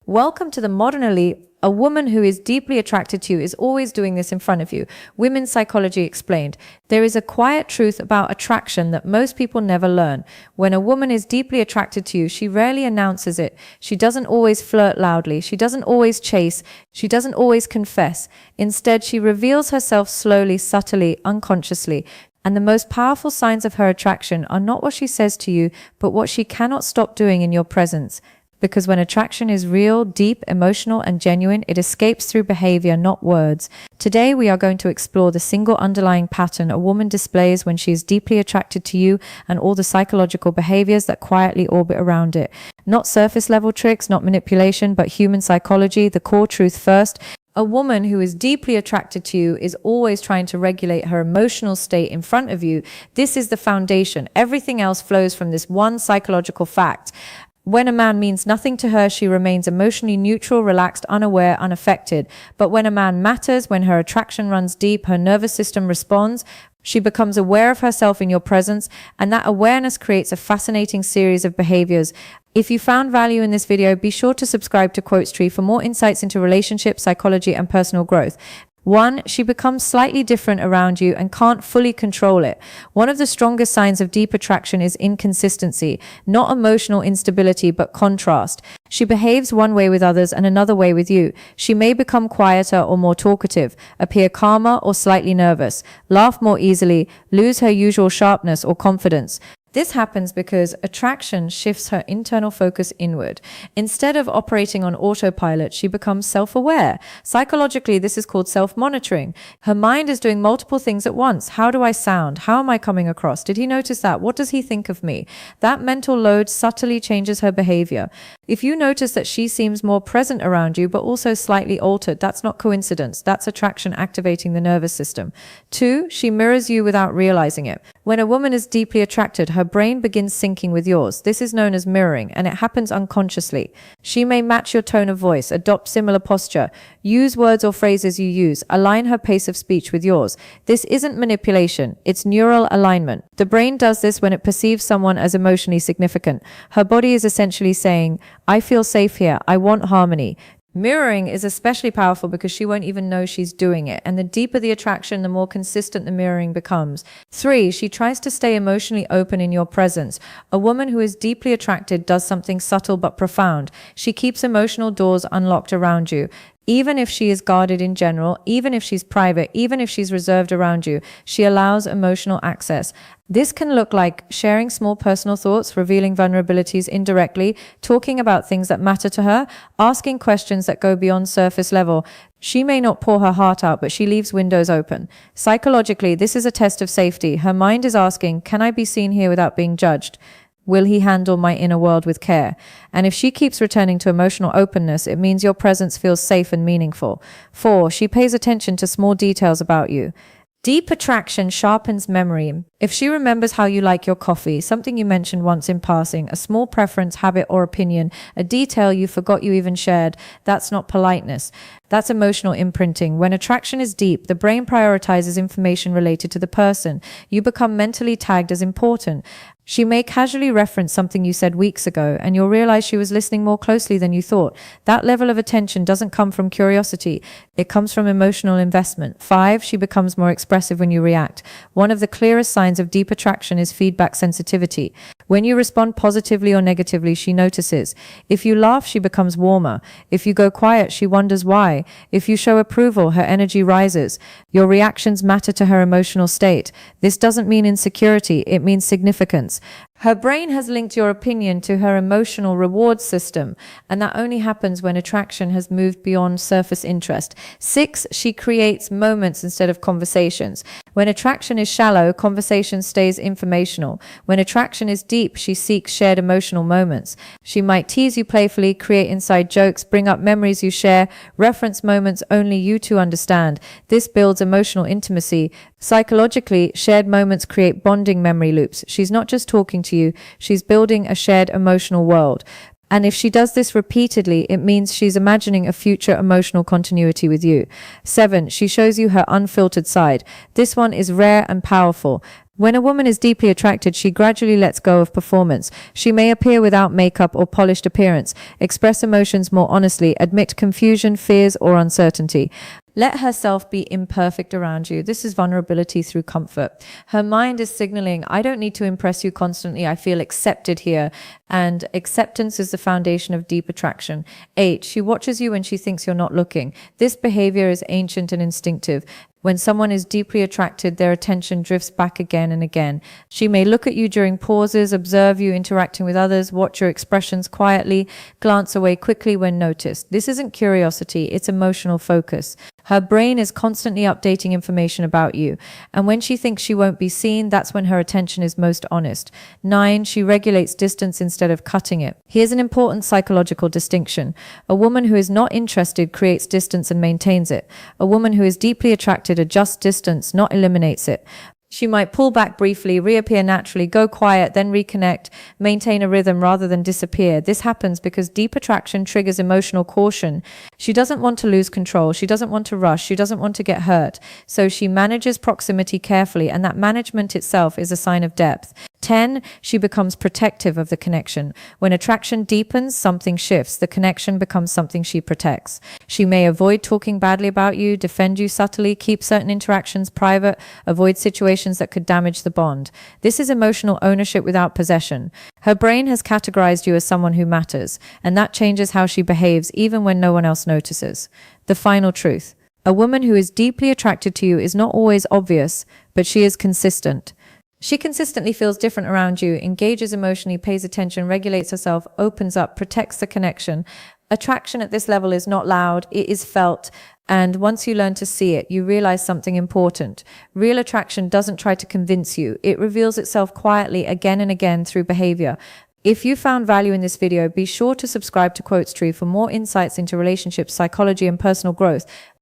Welcome to the modern elite. A woman who is deeply attracted to you is always doing this in front of you. Women's Psychology Explained. There is a quiet truth about attraction that most people never learn. When a woman is deeply attracted to you, she rarely announces it. She doesn't always flirt loudly. She doesn't always chase. She doesn't always confess. Instead, she reveals herself slowly, subtly, unconsciously. And the most powerful signs of her attraction are not what she says to you, but what she cannot stop doing in your presence. Because when attraction is real, deep, emotional, and genuine, it escapes through behavior, not words. Today, we are going to explore the single underlying pattern a woman displays when she is deeply attracted to you and all the psychological behaviors that quietly orbit around it. Not surface level tricks, not manipulation, but human psychology, the core truth first. A woman who is deeply attracted to you is always trying to regulate her emotional state in front of you. This is the foundation. Everything else flows from this one psychological fact. When a man means nothing to her, she remains emotionally neutral, relaxed, unaware, unaffected. But when a man matters, when her attraction runs deep, her nervous system responds, she becomes aware of herself in your presence, and that awareness creates a fascinating series of behaviors. If you found value in this video, be sure to subscribe to Quotes Tree for more insights into relationships, psychology, and personal growth. 1. She becomes slightly different around you and can't fully control it. One of the strongest signs of deep attraction is inconsistency, not emotional instability, but contrast. She behaves one way with others and another way with you. She may become quieter or more talkative, appear calmer or slightly nervous, laugh more easily, lose her usual sharpness or confidence. This happens because attraction shifts her internal focus inward. Instead of operating on autopilot, she becomes self-aware. Psychologically, this is called self-monitoring. Her mind is doing multiple things at once. How do I sound? How am I coming across? Did he notice that? What does he think of me? That mental load subtly changes her behavior. If you notice that she seems more present around you, but also slightly altered, that's not coincidence. That's attraction activating the nervous system. 2, she mirrors you without realizing it. When a woman is deeply attracted, her brain begins syncing with yours. This is known as mirroring, and it happens unconsciously. She may match your tone of voice, adopt similar posture, use words or phrases you use, align her pace of speech with yours. This isn't manipulation, it's neural alignment. The brain does this when it perceives someone as emotionally significant. Her body is essentially saying, I feel safe here, I want harmony. Mirroring is especially powerful because she won't even know she's doing it. And the deeper the attraction, the more consistent the mirroring becomes. 3, she tries to stay emotionally open in your presence. A woman who is deeply attracted does something subtle but profound. She keeps emotional doors unlocked around you. Even if she is guarded in general, even if she's private, even if she's reserved around you, she allows emotional access. This can look like sharing small personal thoughts, revealing vulnerabilities indirectly, talking about things that matter to her, asking questions that go beyond surface level. She may not pour her heart out, but she leaves windows open. Psychologically, this is a test of safety. Her mind is asking, can I be seen here without being judged? Will he handle my inner world with care? And if she keeps returning to emotional openness, it means your presence feels safe and meaningful. 4, she pays attention to small details about you. Deep attraction sharpens memory. If she remembers how you like your coffee, something you mentioned once in passing, a small preference, habit, or opinion, a detail you forgot you even shared, that's not politeness. That's emotional imprinting. When attraction is deep, the brain prioritizes information related to the person. You become mentally tagged as important. She may casually reference something you said weeks ago, and you'll realize she was listening more closely than you thought. That level of attention doesn't come from curiosity. It comes from emotional investment. 5, she becomes more expressive when you react. One of the clearest signs of deep attraction is feedback sensitivity. When you respond positively or negatively, she notices. If you laugh, she becomes warmer. If you go quiet, she wonders why. If you show approval, her energy rises. Your reactions matter to her emotional state. This doesn't mean insecurity, it means significance. Her brain has linked your opinion to her emotional reward system, and that only happens when attraction has moved beyond surface interest. 6, she creates moments instead of conversations. When attraction is shallow, conversation stays informational. When attraction is deep, she seeks shared emotional moments. She might tease you playfully, create inside jokes, bring up memories you share, reference moments only you two understand. This builds emotional intimacy. Psychologically, shared moments create bonding memory loops. She's not just talking to you, she's building a shared emotional world. And if she does this repeatedly, it means she's imagining a future emotional continuity with you. 7, she shows you her unfiltered side. This one is rare and powerful. When a woman is deeply attracted, she gradually lets go of performance. She may appear without makeup or polished appearance, express emotions more honestly, admit confusion, fears, or uncertainty. Let herself be imperfect around you. This is vulnerability through comfort. Her mind is signaling, I don't need to impress you constantly. I feel accepted here. And acceptance is the foundation of deep attraction. 8. She watches you when she thinks you're not looking. This behavior is ancient and instinctive. When someone is deeply attracted, their attention drifts back again and again. She may look at you during pauses, observe you interacting with others, watch your expressions quietly, glance away quickly when noticed. This isn't curiosity, it's emotional focus. Her brain is constantly updating information about you. And when she thinks she won't be seen, that's when her attention is most honest. 9. She regulates distance instead of cutting it. Here's an important psychological distinction. A woman who is not interested creates distance and maintains it. A woman who is deeply attracted adjusts distance, not eliminates it. She might pull back briefly, reappear naturally, go quiet, then reconnect, maintain a rhythm rather than disappear. This happens because deep attraction triggers emotional caution. She doesn't want to lose control. She doesn't want to rush. She doesn't want to get hurt. So she manages proximity carefully, and that management itself is a sign of depth. 10. She becomes protective of the connection. When attraction deepens, something shifts. The connection becomes something she protects. She may avoid talking badly about you, defend you subtly, keep certain interactions private, avoid situations that could damage the bond. This is emotional ownership without possession. Her brain has categorized you as someone who matters, and that changes how she behaves even when no one else notices. The final truth. A woman who is deeply attracted to you is not always obvious, but she is consistent. She consistently feels different around you, engages emotionally, pays attention, regulates herself, opens up, protects the connection. Attraction at this level is not loud, it is felt. And once you learn to see it, you realize something important. Real attraction doesn't try to convince you. It reveals itself quietly again and again through behavior. If you found value in this video, be sure to subscribe to Quotes Tree for more insights into relationships, psychology, and personal growth.